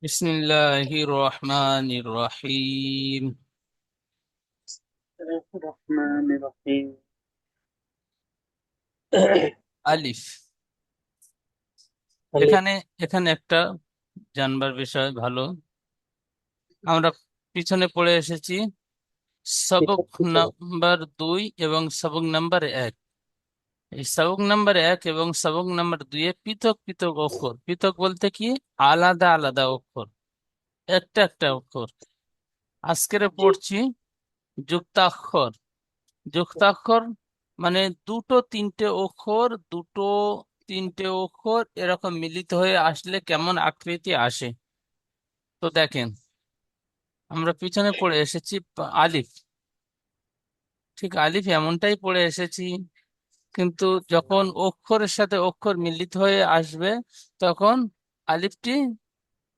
بسم الله الرحمن الرحيم. الرحمن الرحيم. আলিফ। আলিফ। এখানে এখানে একটা জানবার বিষয় ভালো। আমরা পিছনে পড়ে এসেছি সবক পৃথক পৃথক। নাম্বার 2 এবং সবক নাম্বার 1। এই সবক নাম্বার 1 এবং সবক নাম্বার 2 এ পৃথক পৃথক অক্ষর, পৃথক বলতে কি, আলাদা আলাদা অক্ষর, একটা একটা অক্ষর। আজকের জি। পড়ছি যুক্তাক্ষর। যুক্তাক্ষর মানে দুটো তিনটে অক্ষর, দুটো তিনটে অক্ষর এরকম মিলিত হয়ে আসলে কেমন আকৃতি আসে। তো দেখেন, আমরা পিছনে পড়ে এসেছি আলিফ। ঠিক আলিফ এমনটাই পড়ে এসেছি, কিন্তু যখন অক্ষরের সাথে অক্ষর মিলিত হয়ে আসবে তখন আলিফটি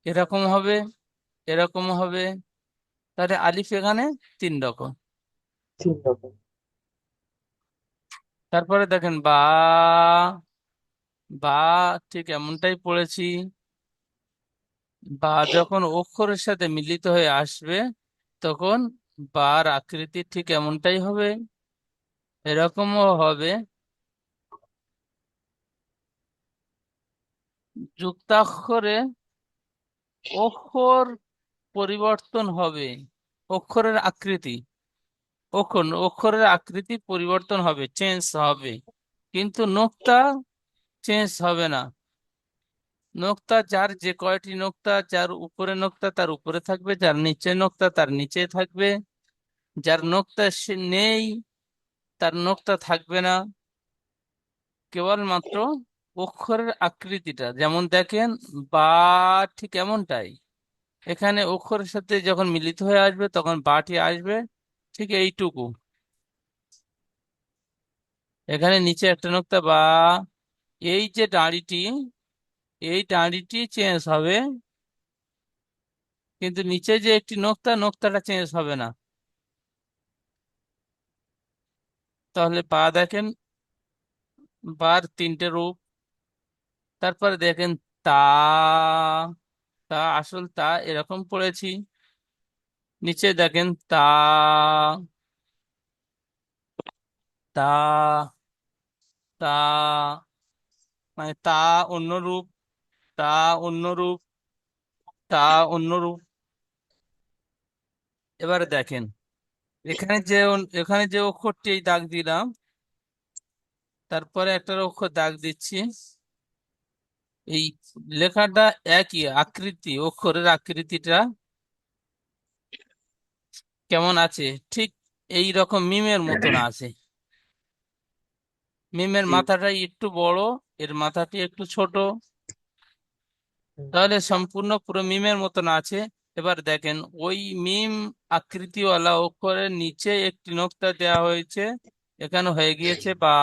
এরকম হবে, এরকম হবে। তাহলে আলিফ এখানে 3 রকম। তিন রকম। তারপরে দেখেন বা। বা ঠিক এমনটাই পড়েছি। বা যখন অক্ষরের সাথে মিলিত হয়ে আসবে তখন বার আকৃতি ঠিক এমনটাই হবে, এরকমও হবে। যুক্তাক্ষরে অক্ষর পরিবর্তন হবে, অক্ষরের আকৃতি, অক্ষরের আকৃতি পরিবর্তন হবে, চেঞ্জ হবে, কিন্তু নোক্তা চেঞ্জ হবে না। নোক্তা যার যে কয়টি নোক্তা, যার উপরে নোক্তা তার উপরে থাকবে, যার নিচে নোক্তা তার নিচে থাকবে, যার নোক্তা সে নেই তার নোক্তা থাকবে না। কেবলমাত্র অক্ষরের আকৃতিটা, যেমন দেখেন বা ঠিক এমনটাই। এখানে অক্ষরের সাথে যখন মিলিত হয়ে আসবে তখন বাটি আসবে ঠিক এইটুকু। এখানে নিচে একটা নোক্তা বা, এই যে দাঁড়িটি, এই দাঁড়িটি চেঞ্জ হবে, কিন্তু নিচে যে একটি নোক্তা, নোক্তাটা চেঞ্জ হবে না। তাহলে বা দেখেন, বার 3টে রূপ। তারপরে দেখেন তা। তা আসল তা এরকম পড়েছি। নিচে দেখেন তা, তা, তা মানে তা অন্য রূপ, তা অন্য রূপ, তা অন্য রূপ। এবারে দেখেন, এখানে যে অক্ষরটি এই দাগ দিলাম, তারপরে একটা অক্ষর দাগ দিচ্ছি। এই লেখাটা একই আকৃতি, অক্ষরের আকৃতিটা কেমন আছে, ঠিক এই রকম মিমের মতন আছে। মিমের জি। মাথাটা একটু বড়, এর মাথাটি একটু ছোট, হুম। তাহলে সম্পূর্ণ পুরো মিমের মতন আছে। এবার দেখেন, ওই মিম আকৃতিওয়ালা অক্ষরের নিচে একটি নোক্তা দেয়া হয়েছে, এখানে হয়ে গিয়েছে বা।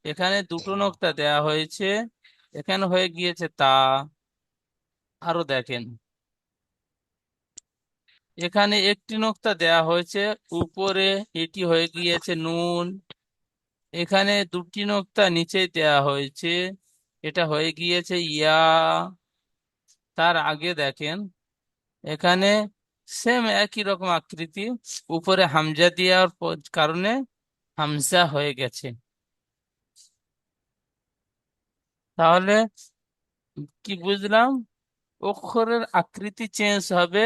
এখানে দুটো নোক্তা দেয়া হয়েছে, এখানে হয়ে গিয়েছে তা। আরো দেখেন, এখানে একটি নোক্তা দেয়া হয়েছে উপরে, এটি হয়ে গিয়েছে নুন। এখানে দুটি নোক্তা নিচে দেয়া হয়েছে, এটা হয়ে গিয়েছে ইয়া। তার আগে দেখেন, এখানে সেম একই রকম আকৃতি, উপরে হামজা দেওয়ার কারণে হামজা হয়ে গেছে। তাহলে কি বুঝলাম, অক্ষরের আকৃতি চেঞ্জ হবে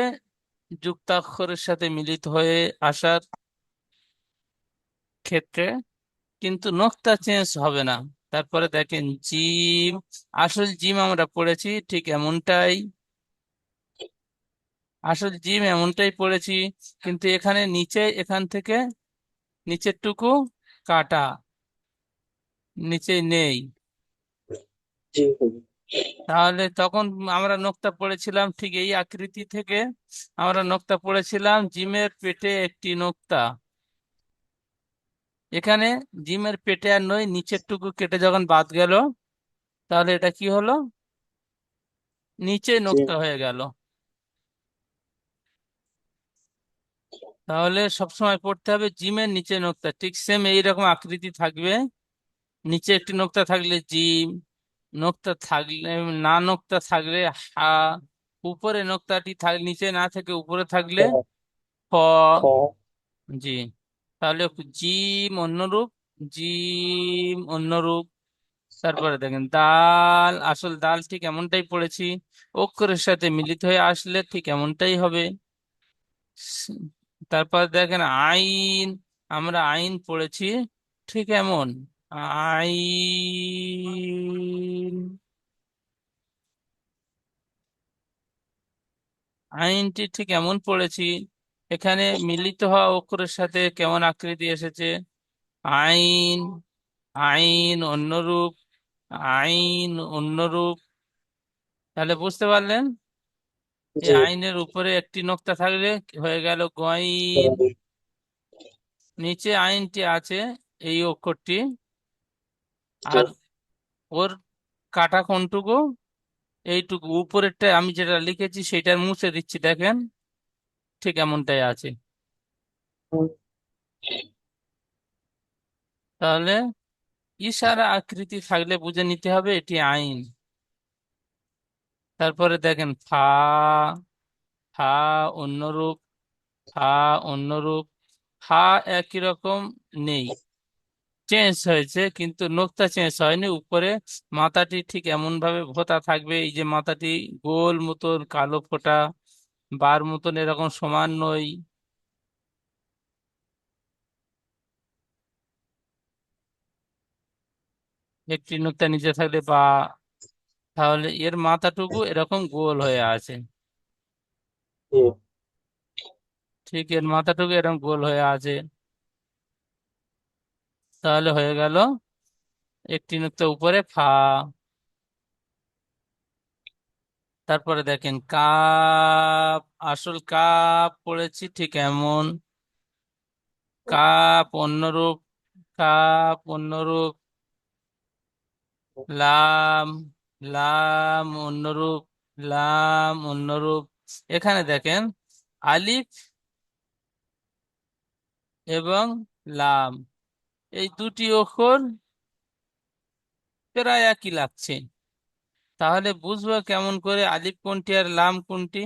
যুক্তাক্ষরের সাথে মিলিত হয়ে আসার ক্ষেত্রে, কিন্তু নোক্তা চেঞ্জ হবে না। তারপরে দেখেন জিম। আসল জিম আমরা পড়েছি ঠিক এমনটাই, আসল জিম এমনটাই পড়েছি, কিন্তু এখানে নিচে, এখান থেকে নিচের টুকু কাটা, নিচে নেই। জি হুজুর। তাহলে তখন আমরা নোক্তা পড়েছিলাম ঠিক এই আকৃতি থেকে, আমরা নোক্তা পড়েছিলাম জিমের পেটে একটি নোক্তা। এখানে জিমের পেটে আর নয়, নিচের টুকু কেটে যখন বাদ গেল, তাহলে এটা কি হলো, নিচে জি। নোক্তা হয়ে গেল। তাহলে সবসময় পড়তে হবে জিমের নিচে নোক্তা, ঠিক সেম এইরকম আকৃতি থাকবে। নিচে একটি নোক্তা থাকলে জিম, নোক্তা থাকলে, না নোক্তা থাকলে হা, উপরে নোক্তাটি নিচে না থেকে উপরে থাকলে ক ফ। খ জি। তাহলে জিম অন্যরূপ, জিম অন্যরূপ। তারপরে দেখেন দাল, আসল দাল ঠিক এমনটাই পড়েছি, অক্ষরের সাথে মিলিত হয়ে আসলে ঠিক এমনটাই হবে। স- তারপর দেখেন আইন, আমরা আইন পড়েছি ঠিক এমন, আইন, আইনটি ঠিক এমন পড়েছি। এখানে মিলিত হওয়া অক্ষরের সাথে কেমন আকৃতি এসেছে, আইন, আইন অন্যরূপ, আইন অন্যরূপ। তাহলে বুঝতে পারলেন, এই জি আইনের উপরে একটি নোক্তা থাকলে হয়ে গেল গইন। গ নিচে আইনটি আছে, এই অক্ষরটি, জি আর ওর কাটা কোনটুকু, এইটুকু উপরেরটা আমি যেটা লিখেছি সেটা মুছে দিচ্ছি, দেখেন ঠিক এমনটাই আছে। হুম, তাহলে ইশারা আকৃতি থাকলে বুঝে নিতে হবে এটি আইন। তারপরে দেখেন ফা, ফা অন্যরূপ, ফা অন্যরূপ, ফা একই রকম নেই, চেঞ্জ হয়েছে কিন্তু নোক্তা চেঞ্জ হয়নি। উপরে মাথাটি ঠিক এমন ভাবে ভোঁতা থাকবে, এই যে মাথাটি গোল মতন কালো ফোঁটা, বার মতন এরকম সমান নই। একটি নোক্তা নিচে থাকলে বা, তাহলে এর মাথাটুকু এরকম গোল হয়ে আছে, জি ঠিক এর মাথাটুকু এরকম গোল হয়ে আছে। তাহলে হয়ে গেল একটি নোক্তা উপরে ফা। তারপরে দেখেন কাপ, আসল কাপ পড়েছি ঠিক এমন, কাপ অন্যরূপ, কাপ অন্যরূপ, লাম, লাম অন্যরূপ, লাম অন্যরূপ। এখানে দেখেন আলিফ এবং লাম, এই দুটি অক্ষর প্রায় একই লাগছে। তাহলে বুঝবো কেমন করে আলিফ কোনটি আর লাম কোনটি।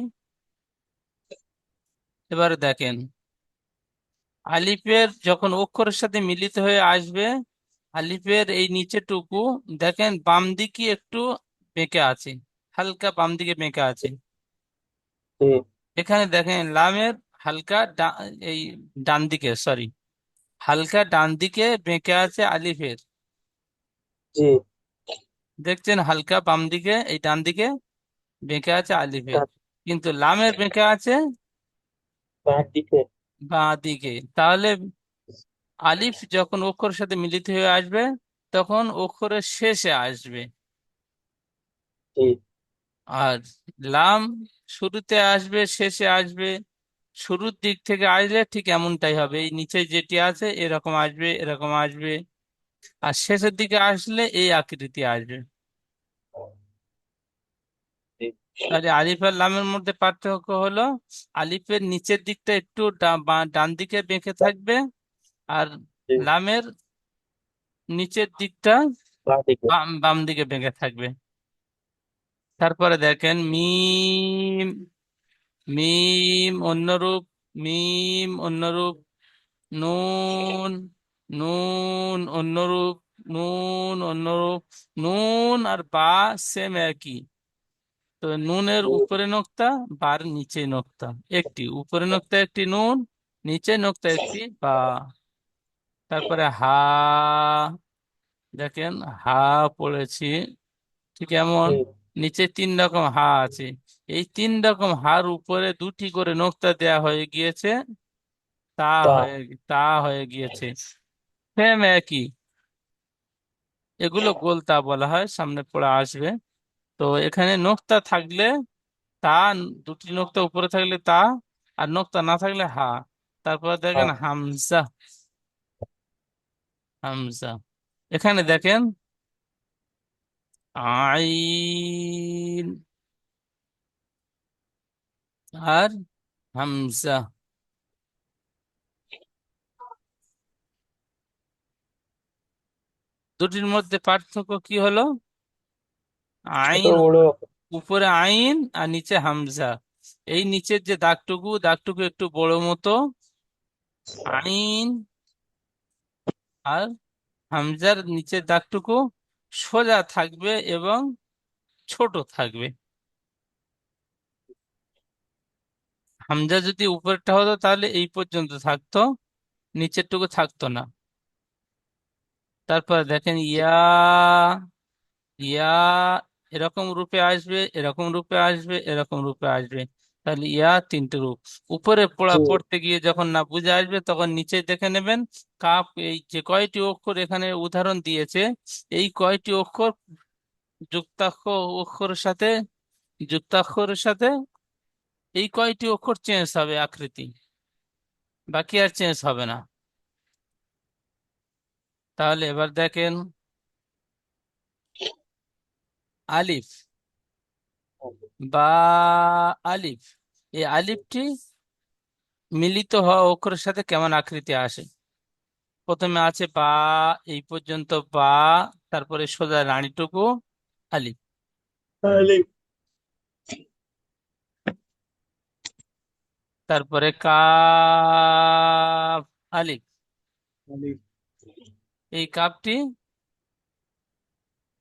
এবারে দেখেন আলিফের যখন অক্ষরের সাথে মিলিত হয়ে আসবে, আলিফের এই নিচেটুকু দেখেন বাম দিকে একটু বেঁকে আছে, হালকা বাম দিকে বেঁকে আছে। জি এখানে দেখেন লামের হালকা এই ডান দিকে, সরি, হালকা ডান দিকে বেঁকে আছে আলিফের, জি দেখছেন হালকা বাম দিকে এই ডান দিকে বেঁকে আছে আলিফের, ডান কিন্তু লামের বেঁকে আছে বাঁ দিকে বাঁ দিকে। তাহলে আলিফ যখন অক্ষরের সাথে মিলিত হয়ে আসবে তখন অক্ষরের শেষে আসবে, জি আর লাম শুরুতে আসবে শেষে আসবে। শুরুর দিক থেকে আসলে ঠিক এমনটাই হবে, এই নিচে যেটি আছে এরকম আসবে, এরকম আসবে, আর শেষের দিকে আসলে এই আকৃতি আসবে। জি তাহলে আলিফ আর লামের মধ্যে পার্থক্য হলো আলিফের নিচের দিকটা একটু ডান দিকে বেঁকে থাকবে, আর জি লামের নিচের দিকটা বাঁ দিকে বাম বাম দিকে বেঁকে থাকবে। তারপরে দেখেন মিম, মিম অন্যরূপ, মিম অন্যরূপ, নুন, নুন অন্যরূপ, নুন অন্যরূপ, নুন আর বা সেম একই। তো নুনের জি উপরে নোক্তা, বার নিচে নোক্তা, একটি উপরে নোক্তা একটি নুন, নিচে নোক্তা একটি বা। তারপরে হা, দেখেন হা পড়েছি ঠিক এমন, জি নিচে তিন রকম হা আছে, এই তিন রকম হার উপরে দুটি করে নোক্তা দেয়া হয়ে গিয়েছে, তা তা হয়ে, তা হয়ে গিয়েছে সেম একই। এগুলো গোলতা বলা হয়, সামনে পড়ে আসবে। তো এখানে নোক্তা থাকলে তা, দুটি নোক্তা উপরে থাকলে তা, আর নোক্তা না থাকলে হা। তারপর দেখেন হ্যাঁ হামজা, হামজা। এখানে দেখেন আইন আর হামজা, দুটির মধ্যে পার্থক্য কি হলো, ছোট আইন, বড় উপরে আইন আর নিচে হামজা। এই নিচের যে দাগটুকু, দাগটুকু একটু বড় মতো, আইন আর হামজার নিচের দাগটুকু সোজা থাকবে এবং ছোট থাকবে। হামজা যদি উপরেরটা হতো তাহলে এই পর্যন্ত থাকতো, নিচেরটুকু থাকতো না। তারপর দেখেন ইয়া, ইয়া এরকম রূপে আসবে, এরকম রূপে আসবে, এরকম রূপে আসবে। তাহলে ইয়া তিনটে রূপ। উপরে জি পড়তে গিয়ে যখন না বুঝে আসবে তখন নিচে দেখে নেবেন কাপ। এই যে কয়টি অক্ষর এখানে উদাহরণ দিয়েছে, এই কয়টি অক্ষর যুক্তাক্ষর অক্ষরের সাথে, যুক্তাক্ষরের সাথে এই কয়টি অক্ষর চেঞ্জ হবে আকৃতি, বাকি আর চেঞ্জ হবে না। তাহলে এবার দেখেন আলিফ, বা আলিফ, এই আলিফটি মিলিত হওয়া অক্ষরের সাথে কেমন আকৃতি আসে। প্রথমে আছে বা, এই পর্যন্ত বা, তারপরে সোজা রানীটুকু আলিফ, আলিফ তারপরে কাফ আলিফ, আলিফ এই কাপটি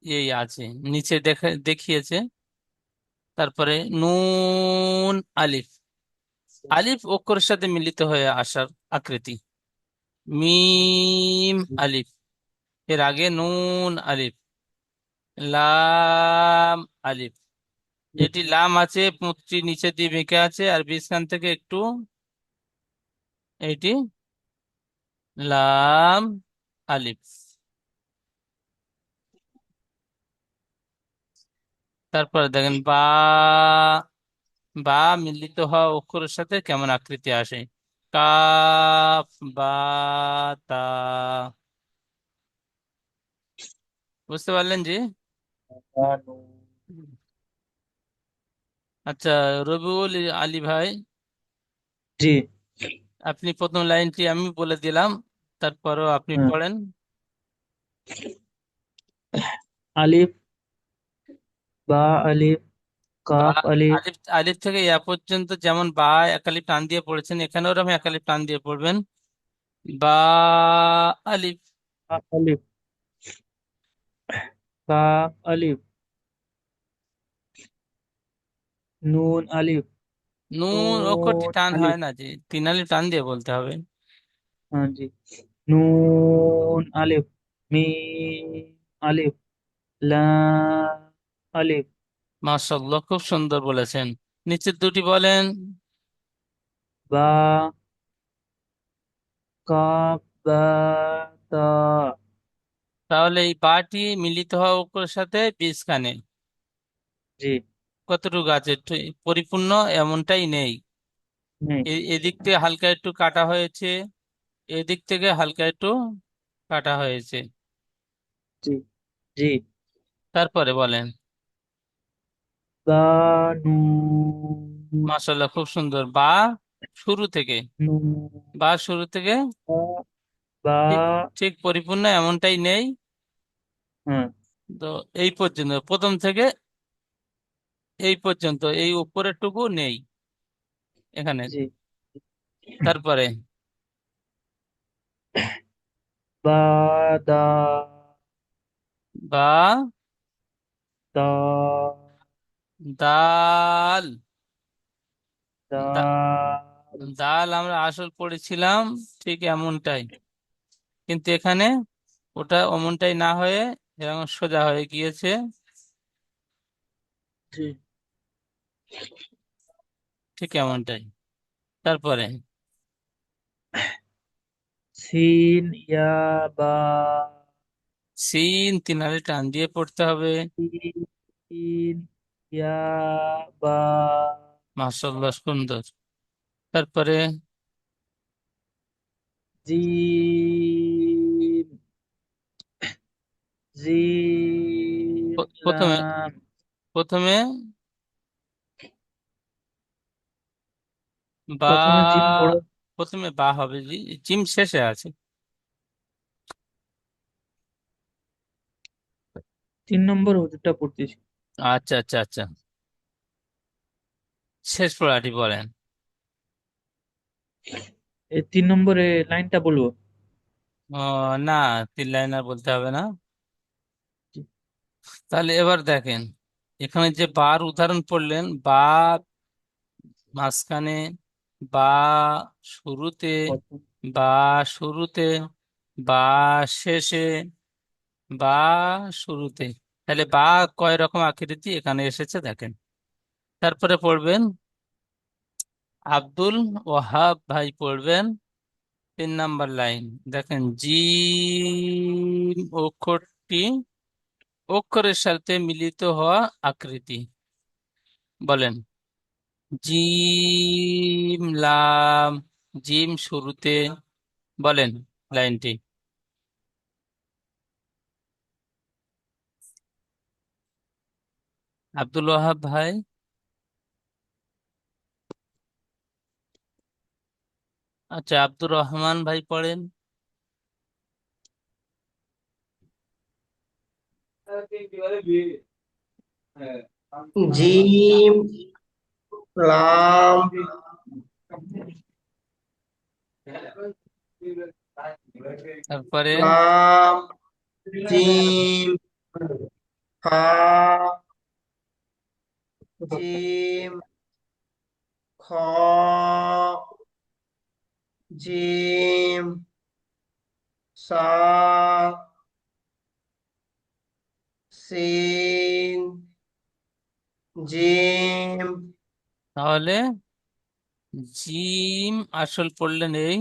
এই আছে নিচে দেখিয়েছে। তারপরে নুন আলিফ, আলিফ অক্ষরের সাথে মিলিত হয়ে আসার আকৃতি। মিম আলিফ, এর আগে নুন আলিফ, লাম আলিফ, এটি লাম আছে, পুঁতটি নিচে দিয়ে বেঁকে আছে আর বীজখান থেকে একটু, এইটি লাম আলিফ। তারপরে দেখেন বা, বা মিলিত হওয়া অক্ষরের সাথে কেমন আকৃতি আসে। কাফ, বা, তা। বুঝতে পারলেন জি? বানু। আচ্ছা, রবিউল আলী ভাই, জি। আপনি প্রথম লাইনটি আমি বলে দিলাম, তারপরও আপনি হ্যাঁ। পড়েন। আলিফ, বা আলিফ, বা কাফ আলিফ, আলিফ, আলিফ থেকে ইয়া পর্যন্ত যেমন বা একালিফ টান দিয়ে পড়েছেন, এখানেও ওরকম একালিফ টান দিয়ে পড়বেন। বা আলিফ, কাফ আলিফ, কাফ আলিফ, নুন আলিফ, নুন অক্ষরটি নুন টান হয় আলিফ। না জি, তিন আলিফ টান দিয়ে বলতে হবে। हाँ जी। नून अलिफ, मीम अलिफ, लाम अलिफ, মাশাআল্লাহ, খুব সুন্দর বলেছেন। নিচের দুটি বলেন। बा, काफ, बा, ता। তাহলে এই বাটি মিলিত হওয়া অক্ষরের সাথে বীজখানে जी। কতটুকু আছে, পরিপূর্ণ এমনটাই নেই। नहीं। এদিক থেকে হালকা একটু কাটা হয়েছে, এদিক থেকে হালকা একটু কাটা হয়েছে। जी। जी। তারপরে বলেন। बा, नून, মাশাআল্লাহ, খুব সুন্দর। বা শুরু থেকে, नून, বা শুরু থেকে बा, बा। ঠিক, ঠিক পরিপূর্ণ এমনটাই নেই। हाँ। তো এই পর্যন্ত, প্রথম থেকে এই পর্যন্ত এই উপরের টুকু নেই এখানে। जी। তারপরে बा, दा, বা, ता, দাল, দা- दाल। দাল আমরা আসল পড়েছিলাম ঠিক এমনটাই, কিন্তু এখানে ওটা অমনটাই না হয়ে এরকম সোজা হয়ে গিয়েছে, जी। ঠিক এমনটাই। তারপরে सीन या बा, সিন তিন আলি টান দিয়ে পড়তে হবে। सीन या बा, মাশাআল্লাহ, সুন্দর। তারপরে जीम, जीम প্রথমে, लाम। প্রথমে বা, প্রথমে জিম পড়ো। প্রথমে বা হবে জি, জিম শেষে আছে। 3 নম্বর হুজুরটা পড়তেছি। আচ্ছা আচ্ছা আচ্ছা। শেষ পড়াটি বলেন। এই 3 নম্বরে লাইনটা বলবো। ও না, তিন লাইনার বলতে হবে না। তাহলে এবার দেখেন, এখানে যে বার উদাহরণ পড়লেন, বা মাঝখানে, বা শুরুতে, বা শুরুতে, বা শেষে, বা শুরুতে। তাহলে বা কয় রকম আকৃতি এখানে এসেছে দেখেন। তারপরে পড়বেন আব্দুল ওয়াহাব ভাই, পড়বেন 3 নাম্বার লাইন। দেখেন জিম অক্ষরটি অক্ষরের সাথে মিলিত হওয়া আকৃতি বলেন। জিম লাম, জিম শুরুতে, বলেন লাইনটি। আব্দুল ওয়াহাব ভাই। আচ্ছা, আব্দুর রহমান ভাই পড়েন। জিম লাম তারপরে লাম জিম হা জিম খ জিম সা সিন জিম। তাহলে জিম আসল পড়লেন এই,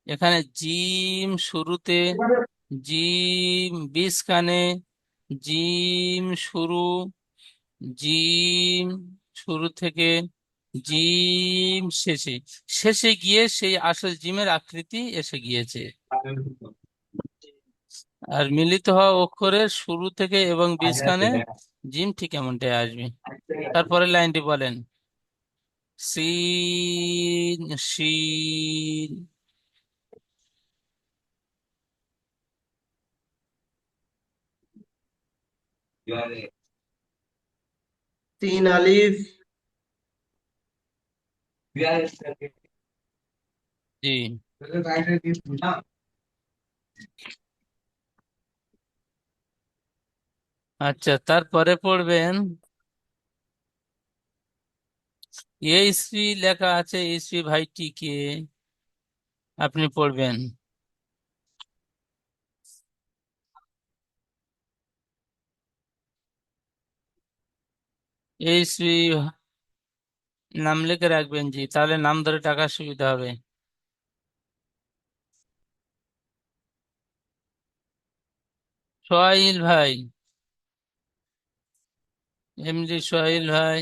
এখানে জিম শুরুতে, জিম বিস্কানে, জিম শুরু, জিম শুরু থেকে, জিম শেষে, শেষে গিয়ে সেই আসল জিমের আকৃতি এসে গিয়েছে। আর মিলিত হওয়া অক্ষরের শুরু থেকে এবং বীজখানে জিম ঠিক এমনটাই আসবে। তারপরে লাইনটি বলেন। সিন শিন। তিন আলিফ জি। আচ্ছা, তারপরে পড়বেন এইচপি লেখা আছে, এইচপি ভাইটি কে আপনি পড়বেন। এইচপি নাম লিখে রাখবেন জি, তাহলে নাম ধরে টাকার সুবিধা হবে। সোহাইল ভাই, এমডি সোহাইল ভাই,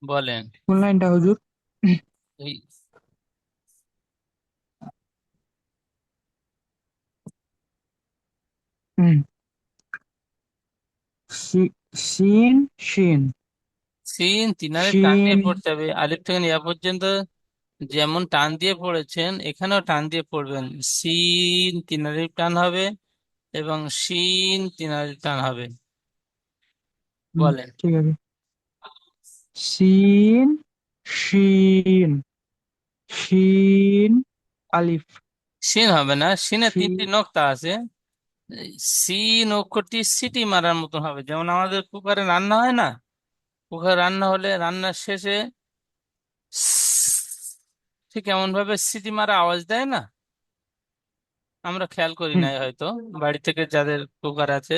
বলেন। কোন লাইনটা হুজুর? এই হুম। সিন শিন সিন তিন আলিফ টান দিয়ে শিন। পড়তে হবে, আলিফ থেকে ইয়া পর্যন্ত যেমন টান দিয়ে পড়েছেন এখানেও টান দিয়ে পড়বেন। সিন তিন আলিফ টান হবে এবং শিন তিন আলিফ টান হবে। বলেন। ঠিক আছে। সিন শিন শিন আলিফ। শিন হবে না, শিনে শি 3টি নোক্তা আছে। এই সিন অক্ষরটি সিটি মারার মতন হবে, যেমন আমাদের কুকারে রান্না হয় না, কুকারে রান্না হলে রান্নার শেষে ঠিক এমন ভাবে সিটি মারা আওয়াজ দেয় না, আমরা খেয়াল করি হুম নাই হয়তো, বাড়ি থেকে যাদের কুকার আছে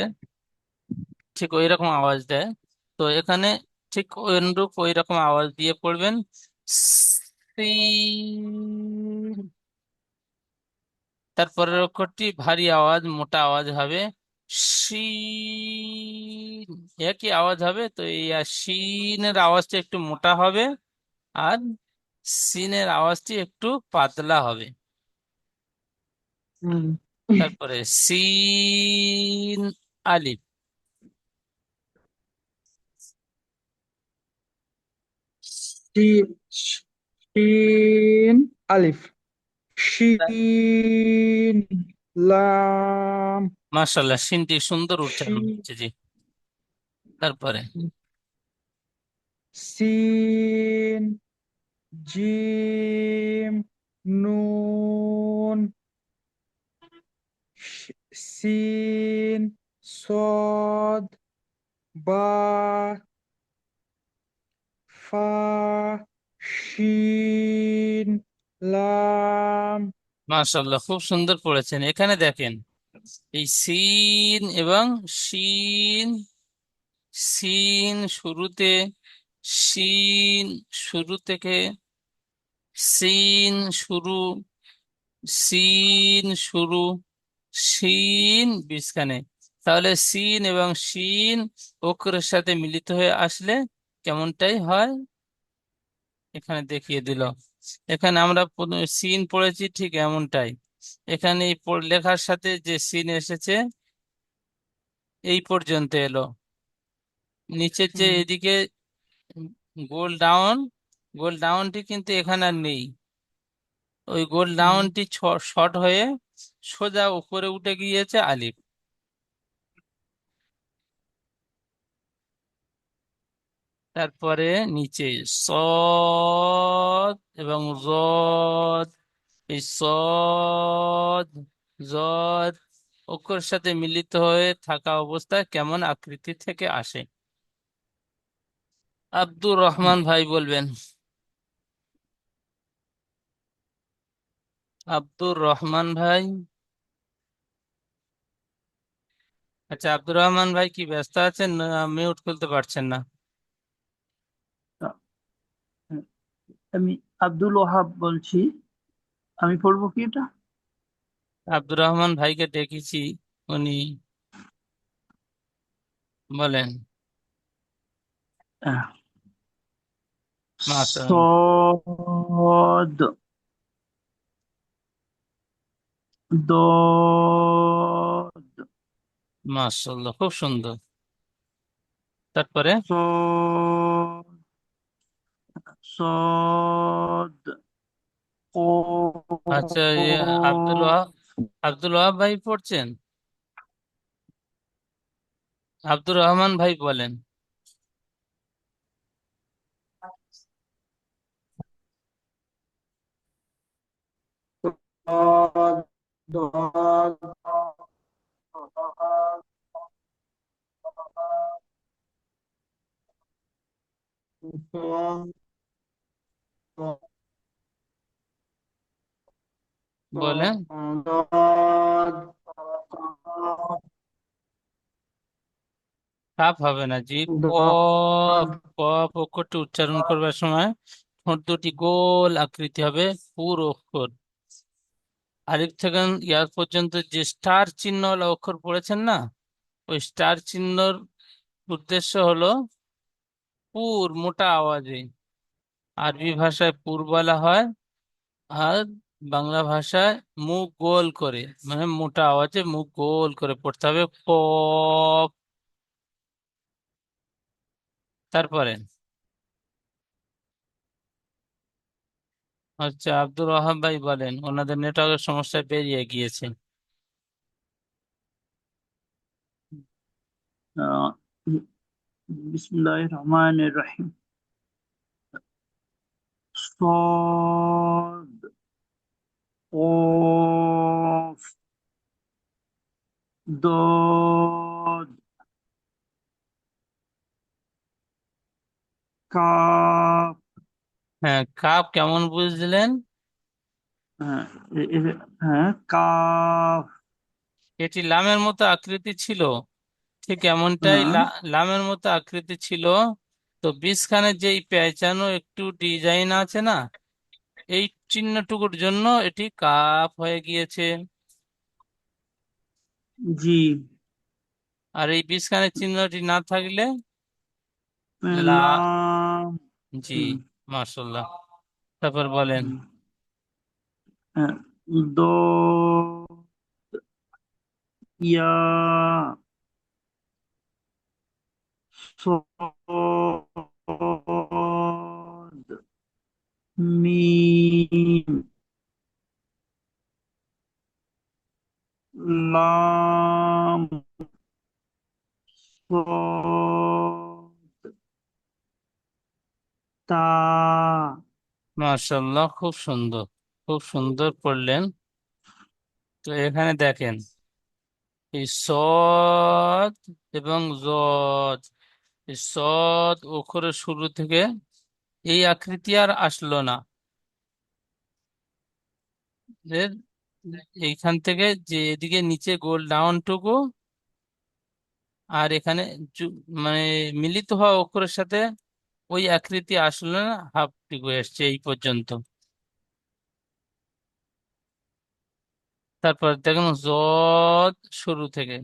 ঠিক ওই রকম আওয়াজ দেয়। তো এখানে ঠিক অনুরূপ ওই রকম আওয়াজ দিয়ে পড়বেন। সি। তারপরের অক্ষরটি ভারী আওয়াজ, মোটা আওয়াজ হবে। শিন, একই আওয়াজ হবে, তো এই শিনের আওয়াজটা একটু মোটা হবে, আর সিনের আওয়াজটি একটু পাতলা হবে। হুম। তারপরে সিন আলিফ। শি- শিন আলিফ। শিন লাম মাশাআল্লাহ, সিনটি সুন্দর উচ্চারণ শিন হচ্ছে, জি। তারপরে সিন জিম নুন সিন সদ বা ফা শিন লাম। মাশাআল্লাহ, খুব সুন্দর পড়েছেন। এখানে দেখেন, এই সিন এবং শিন, সিন শুরুতে, শিন শুরু থেকে, সিন শুরু, সিন শুরু, শিন বীজখানে। তাহলে সিন এবং শিন অক্ষরের সাথে মিলিত হয়ে আসলে কেমনটাই হয় এখানে দেখিয়ে দিল। এখানে আমরা সিন পড়েছি ঠিক এমনটাই। এখানে এই লেখার সাথে যে সিন এসেছে এই পর্যন্ত এলো। নিচের যে এদিকে গোল ডাউন, গোল ডাউনটি কিন্তু এখানে আর নেই। ওই গোল ডাউনটি শর্ট হয়ে সোজা উপরে উঠে গিয়েছে আলিফ। তারপরে নিচে সদ এবং জদ, এই সদ জদ অক্ষরের সাথে মিলিত হয়ে থাকা অবস্থায় কেমন আকৃতি থেকে আসে? আব্দুর রহমান ভাই বলবেন। আব্দুর রহমান ভাই। আচ্ছা, আব্দুর রহমান ভাই কি ব্যস্ত আছেন না মিউট খুলতে পারছেন না? আমি আব্দুল ওহাব বলছি। আমি পড়বো কি এটা? আব্দুর রহমান ভাইকে ডেকেছি, উনি বলেন। আহ, মাশাআল্লাহ, সদ দদ মাশাআল্লাহ, খুব সুন্দর। তারপরে সদ সদ আচ্ছা, আব্দুল কফ। ওয়াহাব, আব্দুল ওয়াহাব ভাই পড়ছেন? আব্দুর রহমান ভাই বলেন। ضاد ضاد ضاد বলেন। ضاد কাপ হবে না জি, কফ। কফ অক্ষরটি উচ্চারণ করবার সময় ঠোঁট দুটি গোল আকৃতি হবে, পুরো অক্ষর। আলিফ থেকে ইয়ার পর্যন্ত যে স্টার চিহ্ন ওলা অক্ষর পড়েছেন না, ওই স্টার চিহ্নর উদ্দেশ্য হলো পুর, মোটা আওয়াজে। আরবি ভাষায় পুর বলা হয়, আর বাংলা ভাষায় মুখ গোল করে, মানে মোটা আওয়াজে মুখ গোল করে পড়তে হবে, কফ। তারপরে আচ্ছা, আব্দুর ওয়াহাব ভাই বলেন, ওনাদের নেটওয়ার্কের সমস্যায় বেরিয়ে গিয়েছে। বিসমিল্লাহির রহমানির রহিম। সদ কফ দদ কাফ। হ্যাঁ, কাপ কেমন বুঝলেন? হ্যাঁ, হ্যাঁ, কাফ। এটি লামের মতো আকৃতি ছিল, ঠিক এমনটাই হ্যাঁ, লামের মতো আকৃতি ছিল। তো বীজখানে যেই পেঁচানো একটু ডিজাইন আছে না, এই চিহ্নটুকুর জন্য এটি কাপ হয়ে গিয়েছে। জি। আর এই বীজখানে চিহ্নটি না থাকলে লা, লাম। জি। হুম, মাশাআল্লাহ, তারপর বলেন। হুম, হ্যাঁ, দ ইয়া সদ মিম লাম صاد তা। মাশাআল্লাহ, খুব সুন্দর, খুব সুন্দর পড়লেন। তো এখানে দেখেন, এই সদ এবং জদ, এই সদ অক্ষরের শুরু থেকে এই আকৃতি আর আসলো না। এর এইখান থেকে যে এদিকে নিচে গোল ডাউনটুকু, আর এখানে মানে মিলিত হওয়া অক্ষরের সাথে ওই আকৃতি আসলো না, হাফটুকু এসছে এই পর্যন্ত। তারপর দেখুন জদ শুরু থেকে,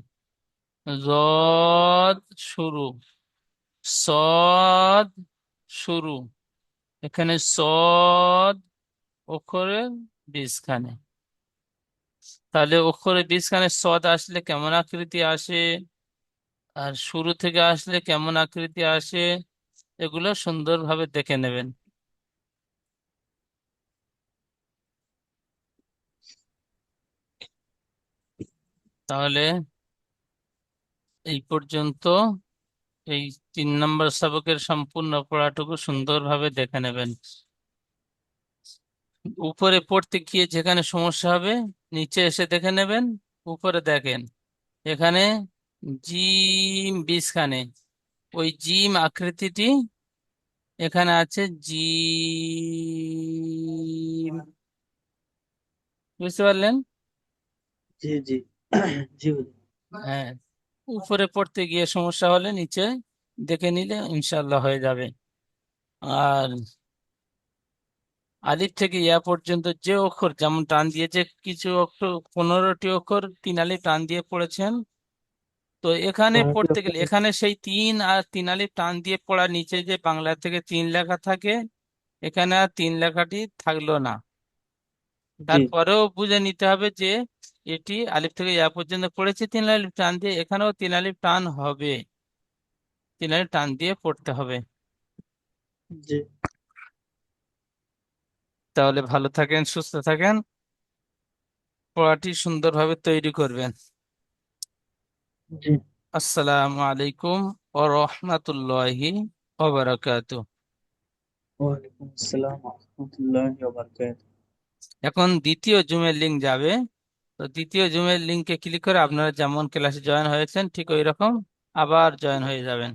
জদ শুরু, সদ শুরু, এখানে সদ অক্ষরের বীজখানে। তাহলে অক্ষরের বীজখানে সদ আসলে কেমন আকৃতি আসে, আর শুরু থেকে আসলে কেমন আকৃতি আসে, এগুলো সুন্দরভাবে দেখে নেবেন। তাহলে এই পর্যন্ত এই 3 নম্বর সবকের সম্পূর্ণ পড়াটুকু সুন্দরভাবে দেখে নেবেন। উপরে পড়তে গিয়ে যেখানে সমস্যা হবে নিচে এসে দেখে নেবেন। উপরে দেখেন, এখানে জিম বীজখানে, ওই জিম আকৃতিটি এখানে আছে, জিম, বুঝতে পারলেন? জি জি জি হুজুর। হ্যাঁ, উপরে পড়তে গিয়ে সমস্যা হলে নিচে দেখে নিলে ইনশাল্লাহ হয়ে যাবে। আর আলিফ থেকে ইয়া পর্যন্ত যে অক্ষর যেমন টান দিয়ে, যে কিছু অক্ষর 15টি অক্ষর 3 আলিফ টান দিয়ে পড়েছেন, তো এখানে পনেরোটি পড়তে গেলে অক্ষর। এখানে সেই 3 আর 3 আলিফ টান দিয়ে পড়া, নিচে যে বাংলা থেকে 3 লেখা থাকে, এখানে আর 3 লেখাটি থাকলো না। জি তারপরেও বুঝে নিতে হবে যে এটি আলিফ থেকে ইয়া পর্যন্ত পড়েছে 3 আলিফ টান দিয়ে, এখানেও 3 আলিফ টান হবে, 3 আলিফ টান দিয়ে পড়তে হবে। জি তাহলে ভালো থাকেন, সুস্থ থাকেন, পড়াটি সুন্দরভাবে তৈরি করবেন। জি। আসসালামু আলাইকুম ওয়া রাহমাতুল্লাহি ওয়া বারাকাতুহু। ওয়ালাইকুম আসসালাম ওয়া রাহমাতুল্লাহি ওয়া বারাকাতুহু। এখন দ্বিতীয় জুমের লিংক যাবে। তো দ্বিতীয় জুমের লিংকে ক্লিক করে আপনারা যেমন ক্লাসে জয়েন হয়েছেন ঠিক ওই রকম আবার জয়েন হয়ে যাবেন।